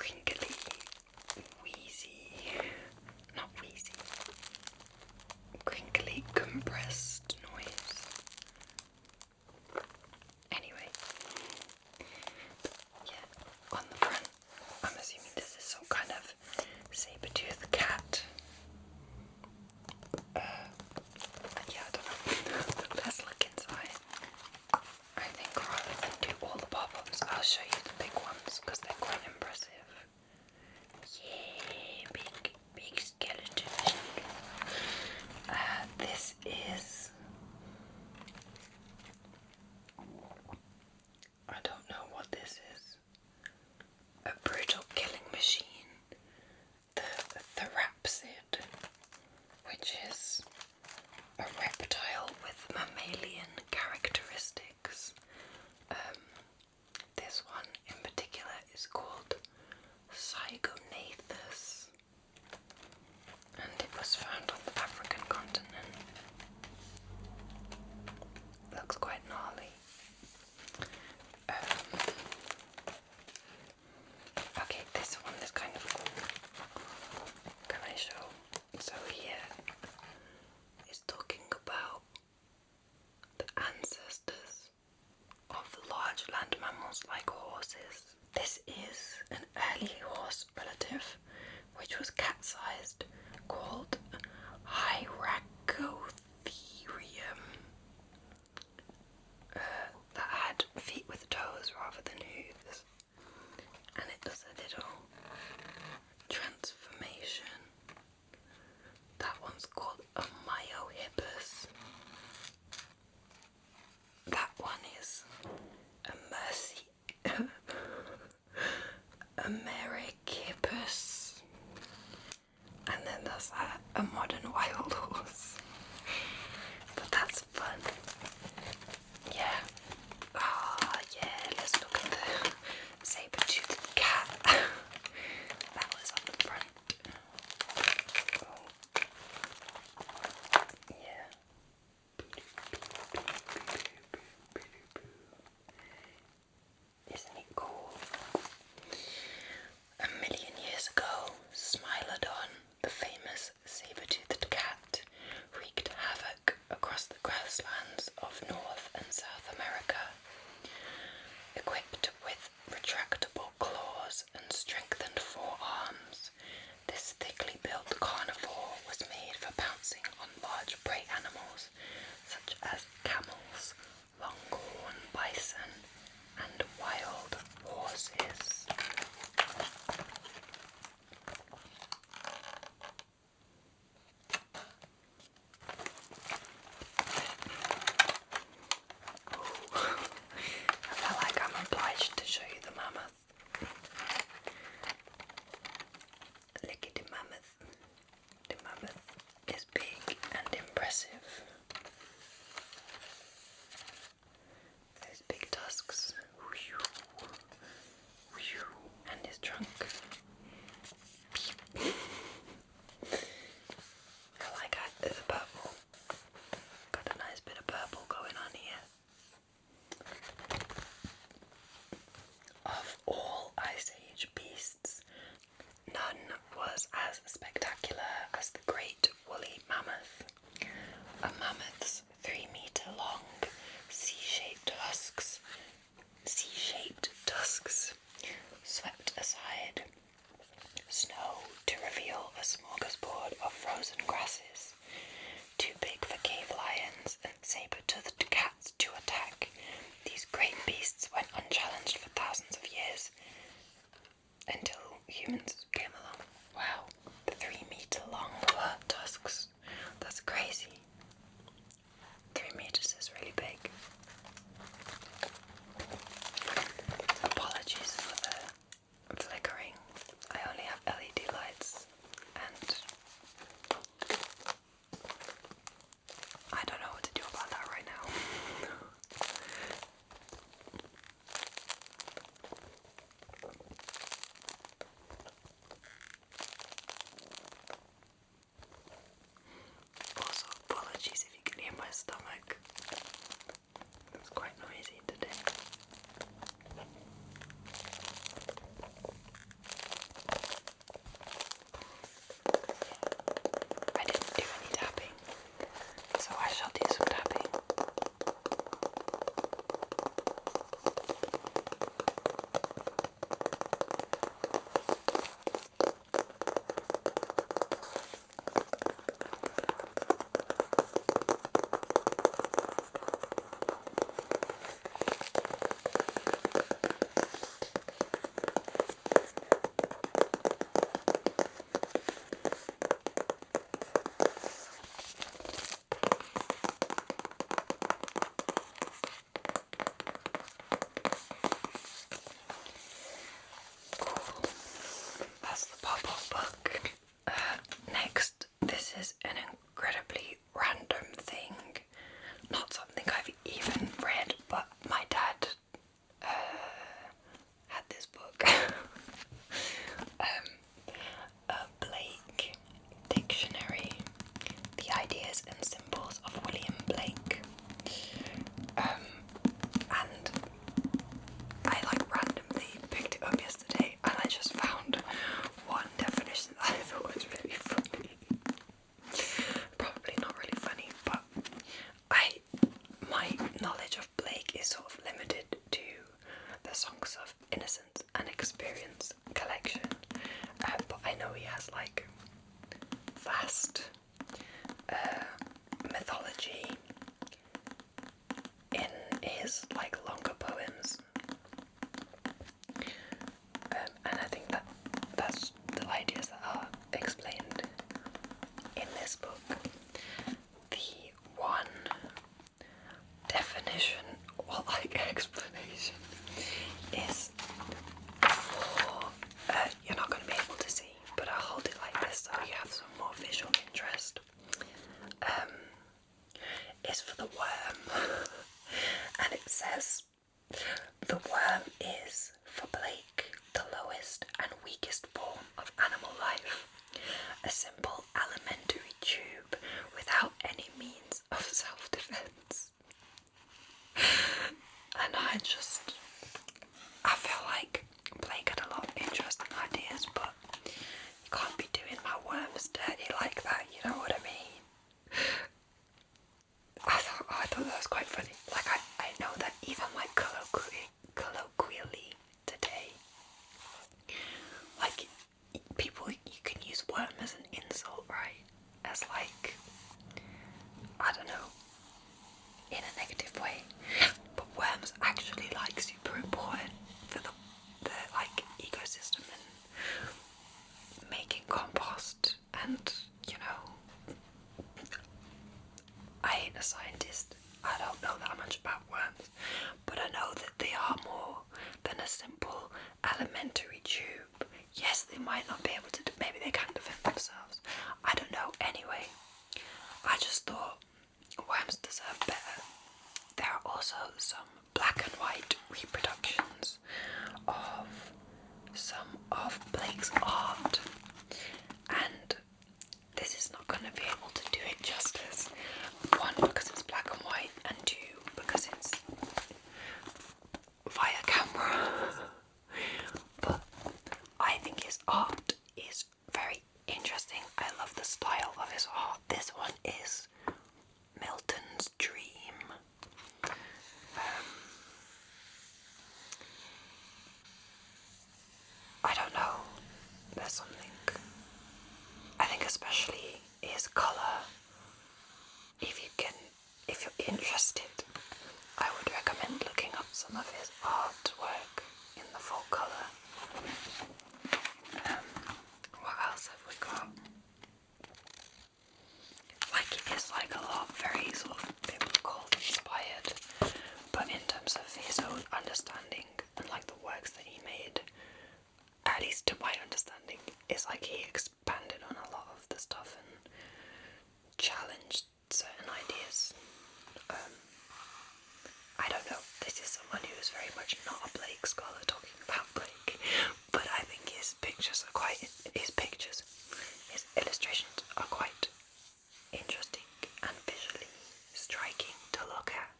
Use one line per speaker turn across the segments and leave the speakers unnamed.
crinkly, wheezy, not wheezy, crinkly compressed noise. Anyway, yeah, on the front, I'm assuming this is some kind of saber-toothed cat. Yeah, I don't know. Let's look inside. I think rather than do all the pop-ups, I'll show you the big ones because they're quite impressive. Yeah, big skeleton. This is... I don't know what this is. A brutal killing machine. The Therapsid, which is a reptile with mammalian characteristics. This one in particular is called Psychonathus, and it was found on the African continent. Looks quite gnarly. Okay, this one is kind of cool. Can I show? So here is talking about the ancestors of large land mammals like horses. This is an early horse relative which was cat-sized, called Hyracotherium, that had feet with toes rather than hooves, and it does a little transformation. That one's called a Myohippus. That one is a Americippus. And then there's a modern wild horse. But that's fun. Yeah. Ah, yeah, let's look at the saber-toothed cat. That was on the front. Oh. Yeah. Isn't it cool? A million years ago, Smilodon, the famous saber-toothed cat, wreaked havoc across the grasslands of North and South America. Equipped with retractable claws and strengthened forearms, this thickly built carnivore was made for pouncing on large prey animals such as camels, longhorn bison, and wild horses. I feel like I'm obliged to show you the mammoth. Look at the mammoth. The mammoth is big and impressive. Those big tusks. And his trunk. I like the purple. Got a nice bit of purple going on here. Of all Ice Age beasts, none was as spectacular as the great woolly mammoth. A mammoth's 3-meter long C-shaped tusks swept aside snow to reveal a smorgasbord of frozen grasses, too big for cave lions and saber-toothed cats to attack. These great beasts went unchallenged for thousands of years until humans came along. Wow, 3-meter long tusks. That's crazy. 3 meters is really big. Apologies for the flickering. I only have LED lights and I don't know what to do about that right now. his like longer poems, and I think that's the ideas that are explained in this book. The one definition or like explanation is for you're not going to be able to see, but I'll hold it like this so you have some more visual interest. Is for the worm, and it says the worm is for Blake the lowest and weakest form of animal life, a simple alimentary tube without any means of self-defense. And I feel like Blake had a lot of interesting ideas, but you can't be doing my worms dirty like that, you know what I mean? I thought that was quite funny. Like, I know that even like colloquially today, like, people, you can use worm as an insult, right? As like, I don't know, in a negative way. But worms actually like super important for the like ecosystem and making compost, and you know, I ain't a scientist. I don't know that much about worms, but I know that they are more than a simple alimentary tube. Yes, they might not be able to, maybe they can defend themselves. I don't know. Anyway, I just thought worms deserve better. There are also some black and white reproductions of some of Blake's art, and this is not going to be able to do it justice. One, because it's black and white, and two, because it's via camera. But I think his art is very interesting. I love the style of his art. This one is Milton's Dream. I don't know. There's something. I think especially his colour. If you're interested, I would recommend looking up some of his artwork in the full colour. What else have we got? Like, it is like a lot very sort of biblical inspired, but in terms of his own understanding and like the works that he made, at least to my understanding, it's like he expanded on a lot of the stuff and challenged certain ideas. I don't know, this is someone who is very much not a Blake scholar talking about Blake, but I think his illustrations are quite interesting and visually striking to look at.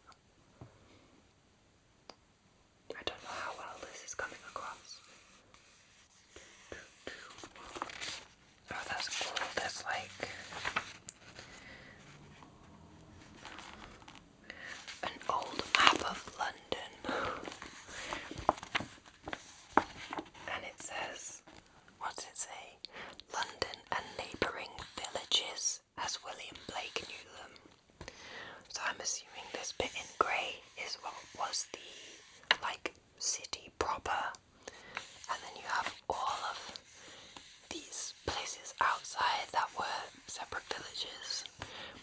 I don't know how well this is coming across. Oh, that's cool. There's like an old map of London, and it says, what's it say? London and neighbouring villages as William Blake knew them. So I'm assuming this bit in grey is what was the like city proper, and then you have all of these places outside that were separate villages,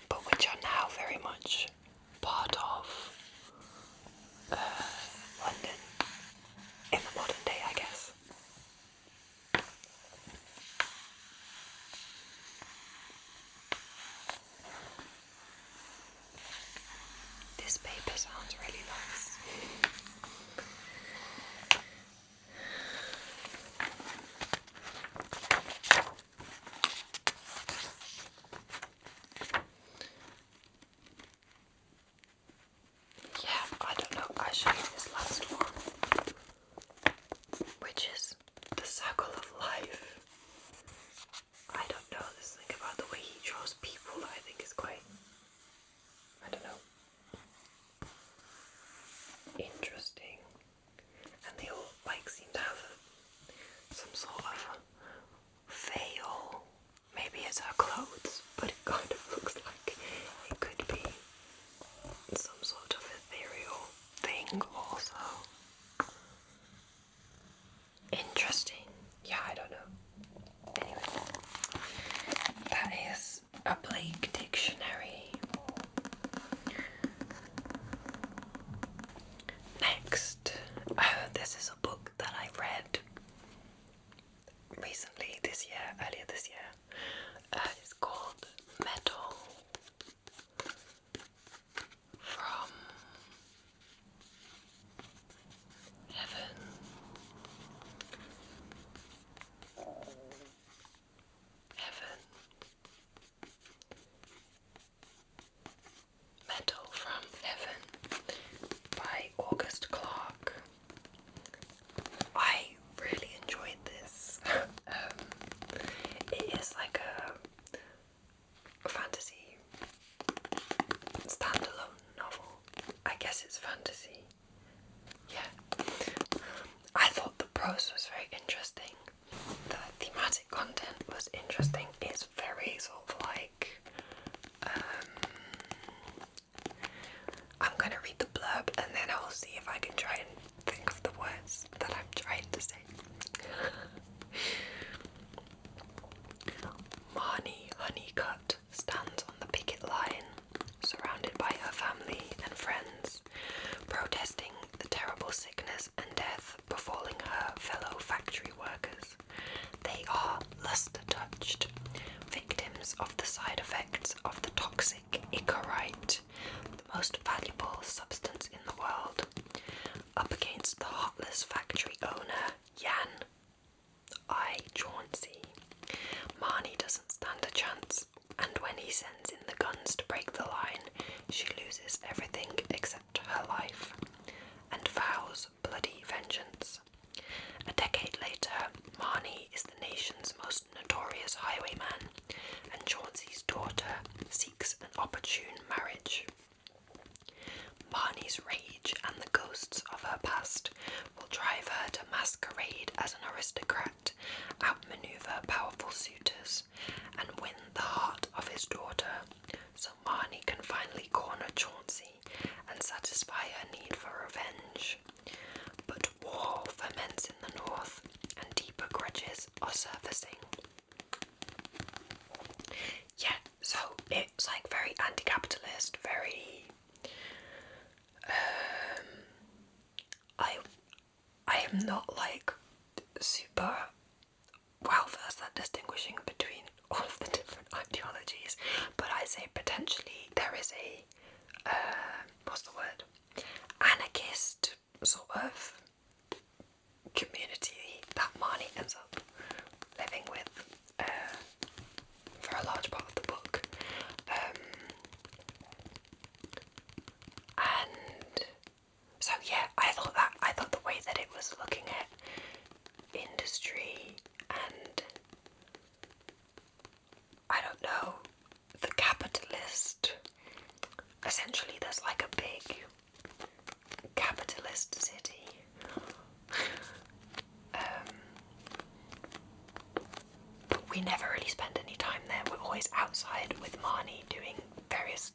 but which are now very much part of London in the modern day, I guess. This paper sounds really nice. Yeah, I don't know, I show you this last one, which is the circle of life. I don't know, there's something about the way he draws people that I think is quite, I don't know, interesting. August Clark. I really enjoyed this. It is like a fantasy standalone novel. I guess it's fantasy. Yeah. I thought the prose was very interesting. The thematic content was interesting. It's very sort of like I'm gonna read the blurb and then I'll see if I can try and think of the words that I'm trying to say. Marnie Honeycutt stands on the picket line, surrounded by her family and friends, protesting the terrible sickness and death befalling her fellow factory workers. They are luster-touched, victims of the side effects of the toxic incoherent, the most valuable substance in the world. Up against the heartless factory owner, Jan I. Chauncey, Marnie doesn't stand a chance, and when he sends in the guns to break the line, she loses everything except her life, and vows bloody vengeance. A decade later, Marnie is the nation's most notorious highwayman, and Chauncey's daughter seeks an opportune marriage. Marnie's rage and the ghosts of her past will drive her to masquerade as an aristocrat, outmaneuver powerful suitors, and win the heart of his daughter, so Marnie can finally corner Chauncey and satisfy her need for revenge. But war ferments in the north, and deeper grudges are surfacing. Yeah, so it's like very anti-capitalist, very I am not like super well versed at distinguishing between all of the different ideologies, but I say potentially there is a what's the word? Anarchist sort of community that Marnie ends up living with for a large part of the book. And so yeah, I thought the way that it was looking at industry and I don't know, the capitalist, essentially there's like a big capitalist city. But we never really spend any time there. We're always outside with Marnie doing various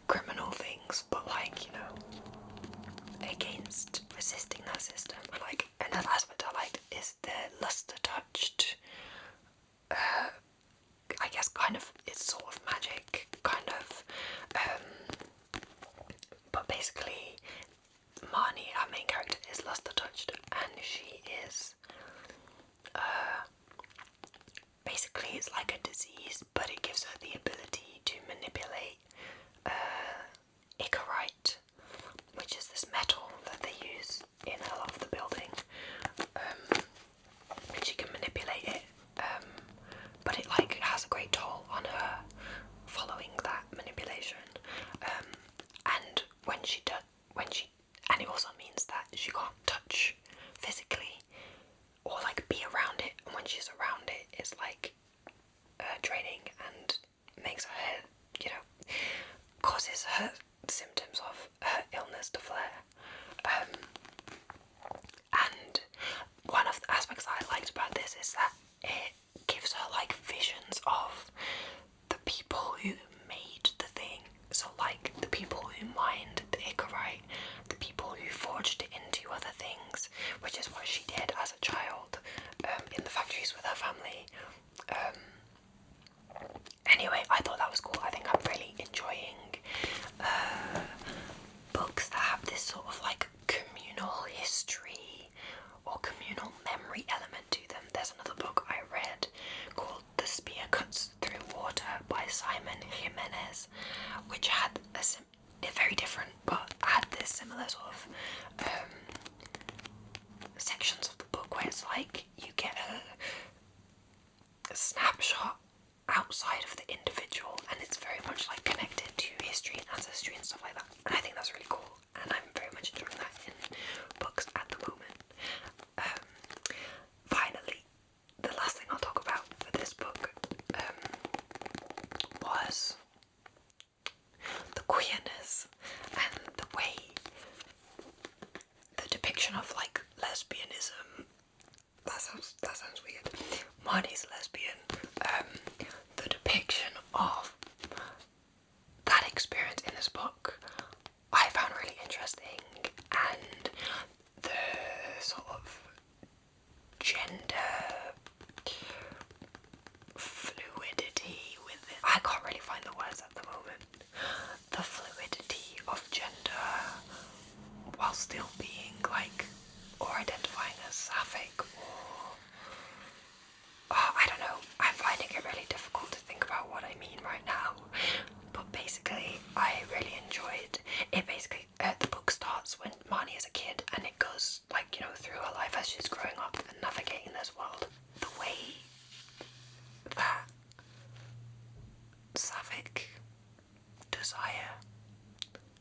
criminal things, but like, you know, against resisting that system. Like, another aspect I liked is the luster-touched, I guess kind of, it's sort of magic, kind of, but basically Marnie, our main character, is luster-touched, and she is, basically it's like a disease, but it gives her the ability to manipulate incoherent, which is this metal that they use in a lot of the building, and she can manipulate it, but it like has a great toll on her following that manipulation, and and it also means that she can't touch physically or like be around it, and when she's around it, it's like draining and makes her head, you know, causes her symptoms of her illness to flare. And one of the aspects that I liked about this is that it gives her like visions of the people who made the thing. So like the people who mined the incoherent, the people who forged it into other things, which is what she did as a child in the factories with her family. Anyway, I thought that was cool. I think I'm really enjoying books that have this sort of like communal history or communal memory element to them. There's another book I read called The Spear Cuts Through Water by Simon Jimenez, which had very different, but had this similar sort of sections of the book where it's like you get a snapshot outside of the individual, and it's very much like connected to history and ancestry and stuff like that, and I think that's really cool, and I'm very interesting, and the sort of gender fluidity with it. I can't really find the words at the moment. The fluidity of gender while still being like, or identifying as sapphic, or I don't know. I'm finding it really difficult to think about what I mean right now. But basically, I really enjoyed it. Basically, the book starts when Marnie is a kid, and it goes like, you know, through her life as she's growing up and navigating this world. The way that sapphic desire,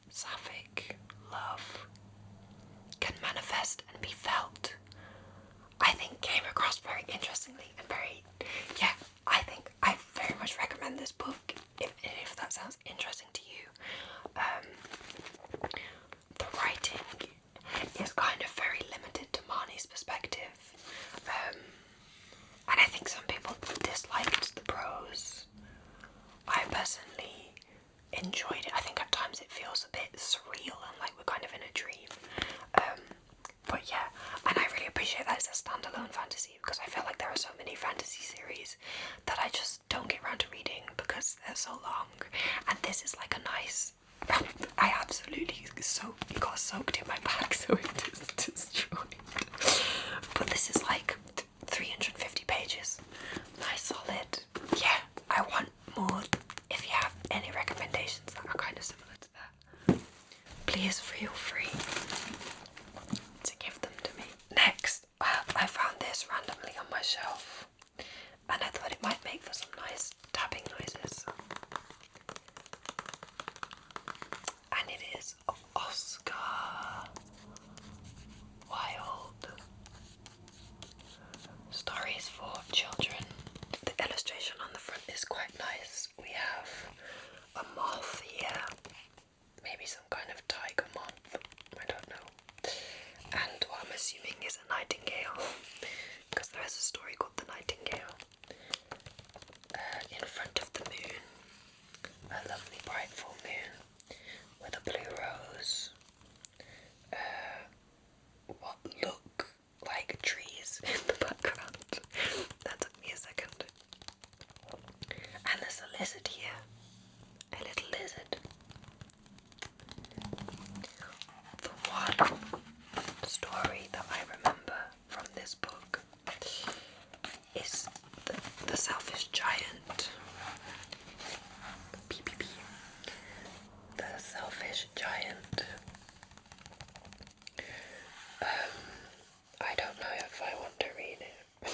sapphic love can manifest and be felt, I think came across very interestingly and very, yeah, I think I very much recommend this book if that sounds interesting to you. The writing is kind of very limited to Marnie's perspective, and I think some people disliked the prose. I personally enjoyed it. I think at times it feels a bit surreal and like we're kind of in a dream. But yeah, and I really appreciate that it's a standalone fantasy, because I feel like there are so many fantasy series that I just don't get around to reading because they're so long. And this is like a nice, I absolutely got soaked in my bag, so it is destroyed. But this is like 350 pages. Nice solid. Yeah, I want more. If you have any recommendations that are kind of similar to that, please feel free to give them to me. Next, I found this randomly on my shelf, and I thought it might make for some nice tapping noises. And it is Oscar Wilde. Stories for Children. The illustration on the front is quite nice. We have a moth here, maybe some kind of tiger moth, I don't know, and what I'm assuming is a nightingale, because there is a story called The Nightingale. In front of the moon, a lovely bright full moon with a blue rose, what look like trees in the background. That took me a second. And there's a lizard here, a little lizard. The one story that I remember from this book is the Selfish Giant. Beep, beep, beep. The Selfish Giant. I don't know if I want to read it,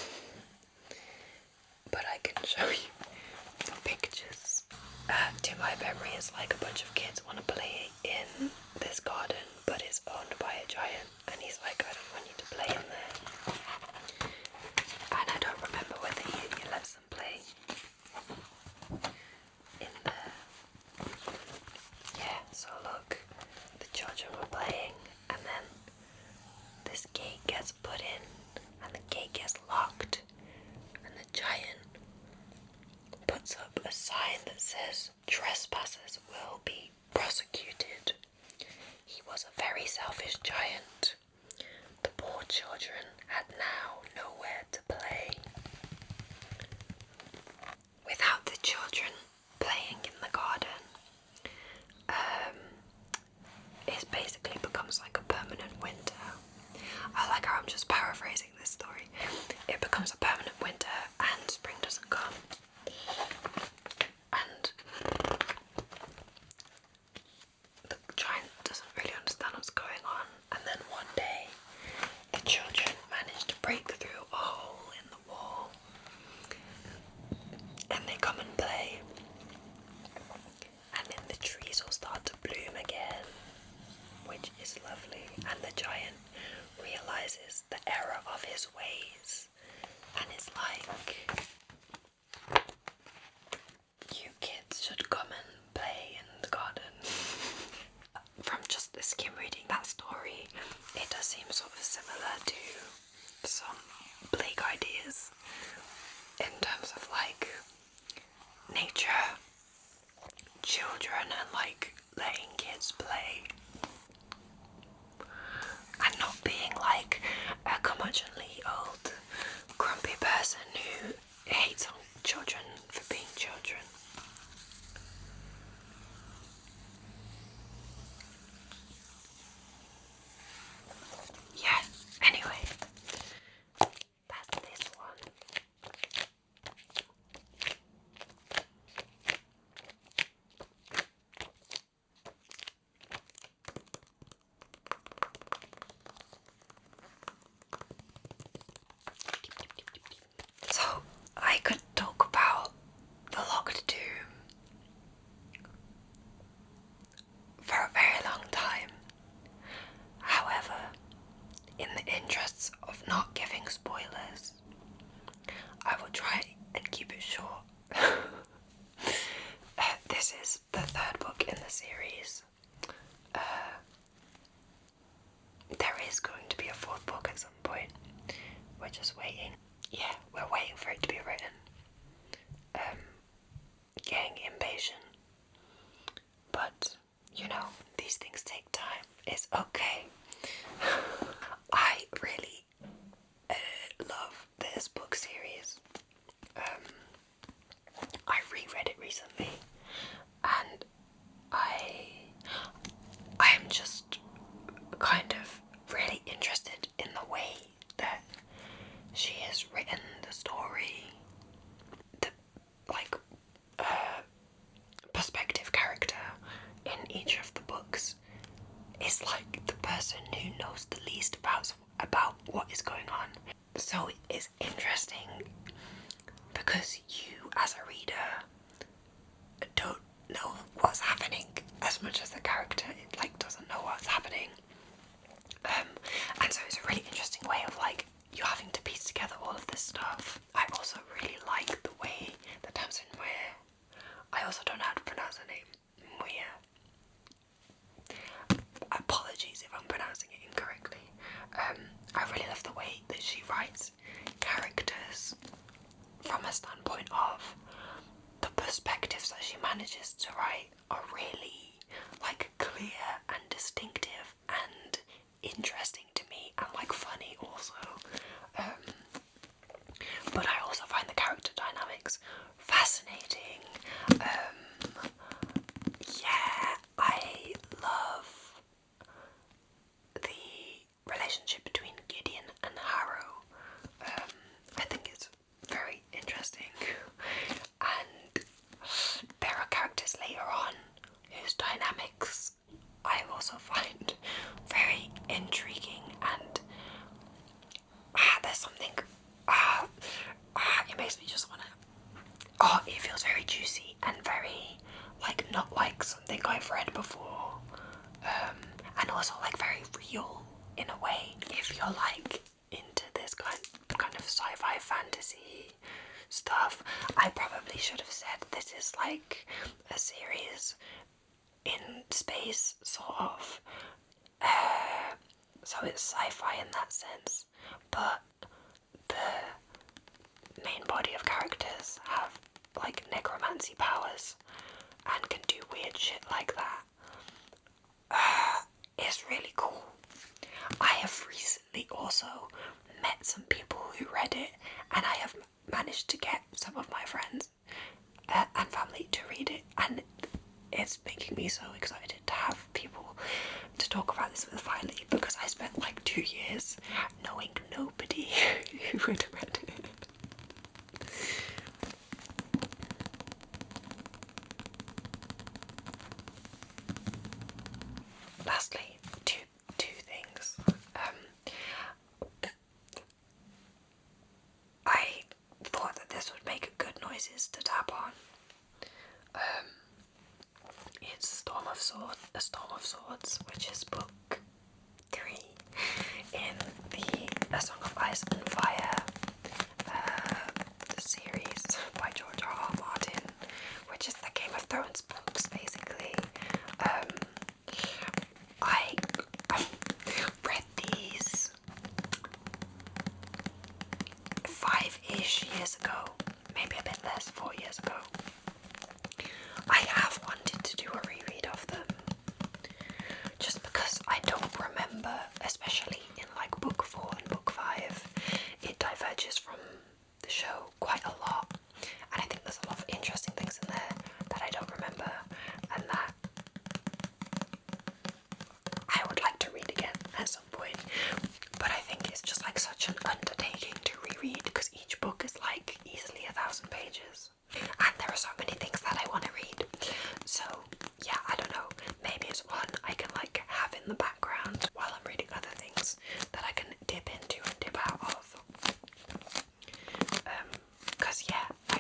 but I can show you some pictures. To my memory, it's like a bunch of kids want to play in this garden, but it's owned by a giant, and he's like, I don't want you to play in there. And I don't remember whether he lets them play in there. Yeah, so look, the children were playing, and then this gate gets put in, and the gate gets locked, and the giant puts up a sign that says trespassers will be prosecuted. He was a very selfish giant. The poor children had now nowhere to play. Without the children playing in the garden, it basically becomes like a permanent winter. I like how I'm just paraphrasing this story. It becomes a permanent winter and spring doesn't come. And the giant doesn't really understand what's going on. And then one day, the children manage to break through a hole in the wall. And they come and play. And then the trees will start to bloom again, which is lovely. And the giant realizes the error of his ways, and is like, you kids should come and play in the garden. From just the skim reading that story, it does seem sort of similar to some bleak ideas in terms of like nature, children, and like letting kids play. being like a curmudgeonly old grumpy person who hates on children for being children. Yeah, anyway, that's this one. So, I could talk about the Locked Tomb for a very long time. However, in the interests of not giving spoilers, I will try and keep it short. This is the third book in the series. There is going to be a fourth book at some point. We're just waiting. Yeah, we're waiting for it to be written. Getting impatient. But, you know, these things take time. It's okay. I really love this book series. I reread it recently, and I'm just kind of really interested in the way that she has written the story. The perspective character in each of the books is like the person who knows the least about what is going on. So it's interesting because you as a reader don't know what's happening as much as the character doesn't know what's happening. And so it's a really interesting way of you having to piece together all of this stuff. I also really like the way that Tamsin Muir, I also don't know how to pronounce her name, Muir. Apologies if I'm pronouncing it incorrectly. I really love the way that she writes characters from a standpoint of the perspectives that she manages to write are really clear and distinctive and interesting to me and funny also. But I also find the character dynamics fascinating. Yeah, I love the relationship between Gideon and Harrow. I think it's very interesting. And there are characters later on whose dynamics I also find very intriguing, and there's something it makes me just wanna it feels very juicy and very not like something I've read before, and also very real in a way. If you're into this kind of sci-fi fantasy stuff, I probably should have said this is a series in space, sort of. So it's sci-fi in that sense, but the main body of characters have necromancy powers and can do weird shit like that. It's really cool. I have recently also met some people who read it, and I have managed to get some of my friends and family to read it, and it's making me so excited to have people to talk about this with finally, because I spent 2 years knowing nobody who had read it. Lastly, two things. I thought that this would make good noises to tap on. It's A Storm of Swords, which is book 3 in the A Song of Ice and Fire series by George R.R. Martin, which is the Game of Thrones books, basically. I read these 5-ish years ago, maybe a bit less, 4 years ago. I have wanted to do a reread of them, just because I don't remember, especially in in the background while I'm reading other things that I can dip into and dip out of. Because yeah, I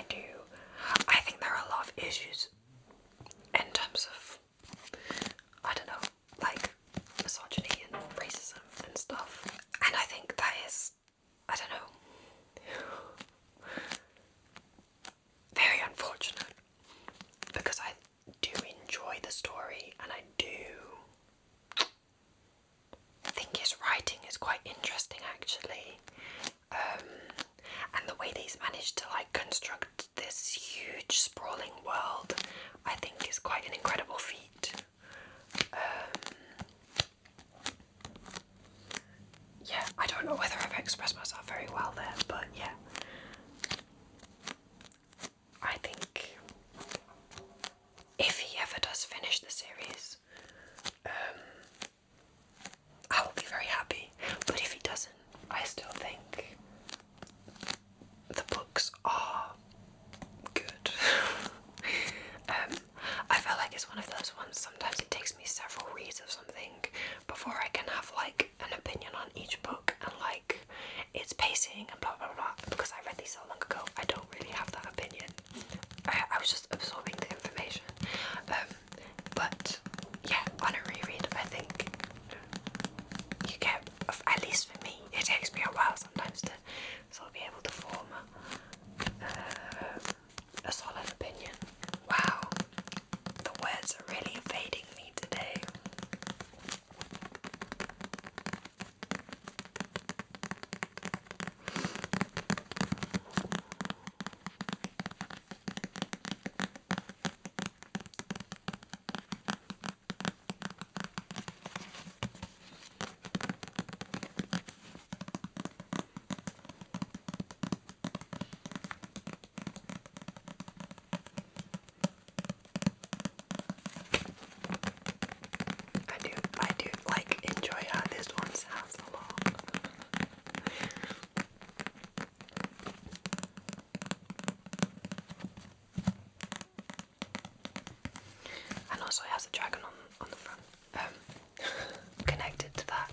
think there are a lot of issues in terms of, I don't know, like misogyny and racism and stuff. And I think that is, I don't know, very unfortunate, because I do enjoy the story and I do think his writing is quite interesting actually. And the way that he's managed to like construct this huge sprawling world, I think is quite an incredible feat. Yeah, I don't know whether I've expressed myself very well there, but yeah. I think if he ever does finish the series, I will be very happy. But if he doesn't, I still think the books are good. I feel like it's one of those ones, sometimes it takes me several reads of something before I can have like an opinion on each book and like its pacing and blah blah blah, because I read these so long ago. I don't really have that opinion. I was just absorbing the information. But yeah, on a reread, I think you get, at least for me, it takes me a while sometimes to sort of be able to form a solid opinion. Wow, the words are really evading me today. I do like enjoy how this one sounds a lot. And also it has a dragon on the front. Connected to that,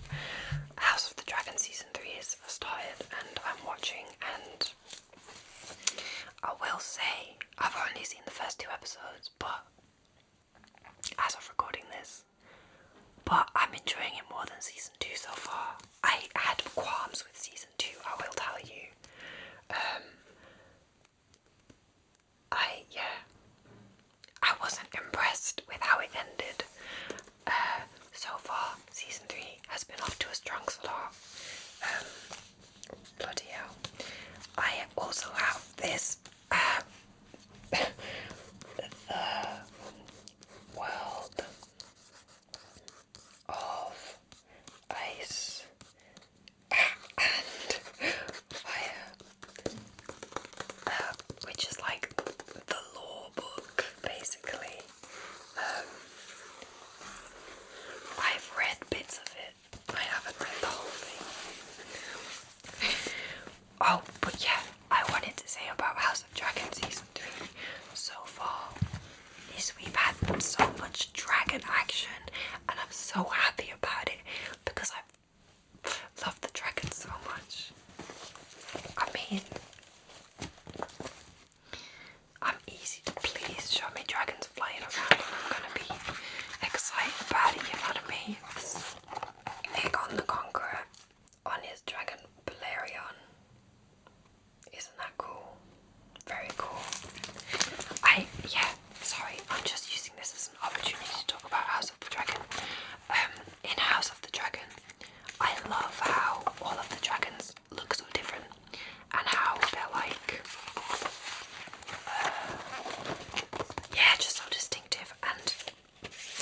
House of the Dragon season 3 has started and I'm watching, and I will say I've only seen the first 2 episodes, but as of recording this, but I'm enjoying it more than season 2 so far. I had qualms with season 2, I will tell you. I wasn't impressed with how it ended. So far, season 3 has been off to a strong start. Bloody hell. I also have this The World of Ice and Fire, which is like the lore book, basically. I've read bits of it. I haven't read the whole thing. Oh, but yeah, I wanted to say about House of Dragon season 3 so far is we've had so much dragon action, and I'm so happy about it because I love the dragons so much. I mean, I'm easy to please. Show me dragons flying around and I'm gonna be excited about it, you know what I mean? Aegon the Conqueror on his dragon Balerion. Isn't that cool? Very cool. Sorry, I'm just using this as an opportunity to talk about House of the Dragon. In House of the Dragon, I love how all of the dragons look so different and how they're like, just so distinctive and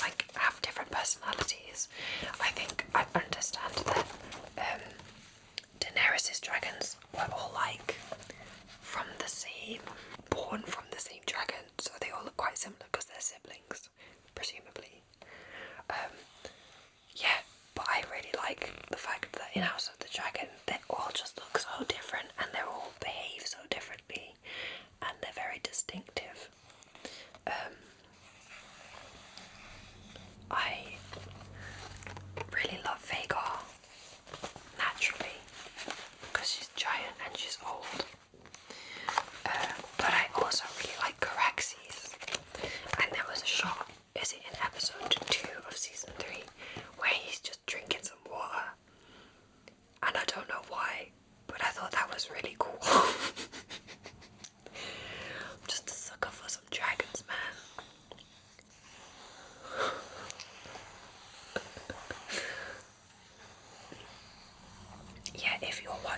like have different personalities. I think I understand that Daenerys' dragons were all like born from the same dragon, so they all look quite similar because they're siblings, presumably. But I really like the fact that in House of the Dragon they all just look so different and they all behave so differently and they're very distinctive. I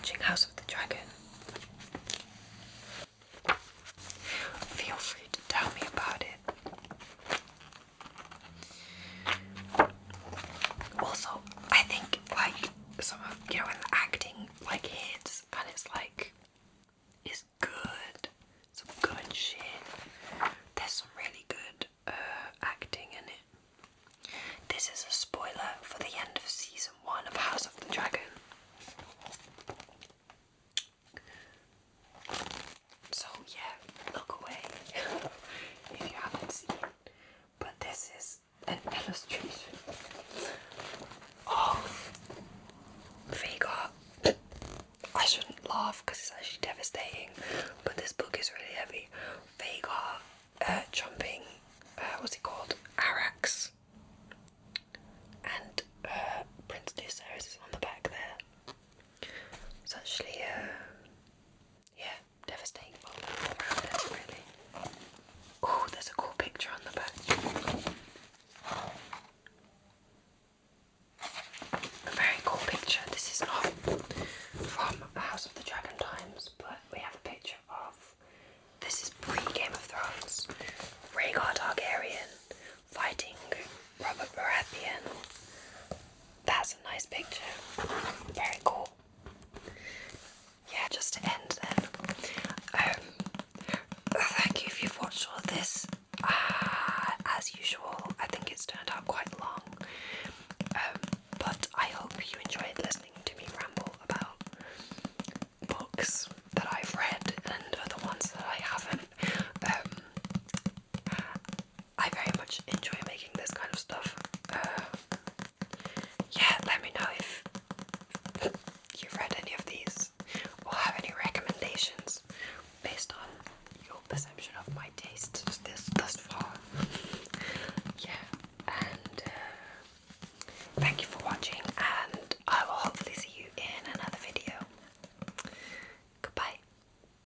watching House of the Dragon? Feel free to tell me about it. Also, I think like some of when the acting like hits and it's like is good. Some good shit. There's some really good acting in it. This is a spoiler for the end of season 1 of House of the Dragon. So yeah, look away if you haven't seen. But this is an illustration of Vhagar. I shouldn't laugh because it's actually devastating, but this book is really heavy. Vhagar jumping, what's it called? Arax. And Prince Lucerys is on the back there. It's actually, yeah, devastating book around it, really. Oh, there's a cool picture on the back. A very cool picture. This is not from the House of the Dragon times, but we have a picture of, this is pre-Game of Thrones, Rhaegar Targaryen fighting Robert Baratheon. That's a nice picture.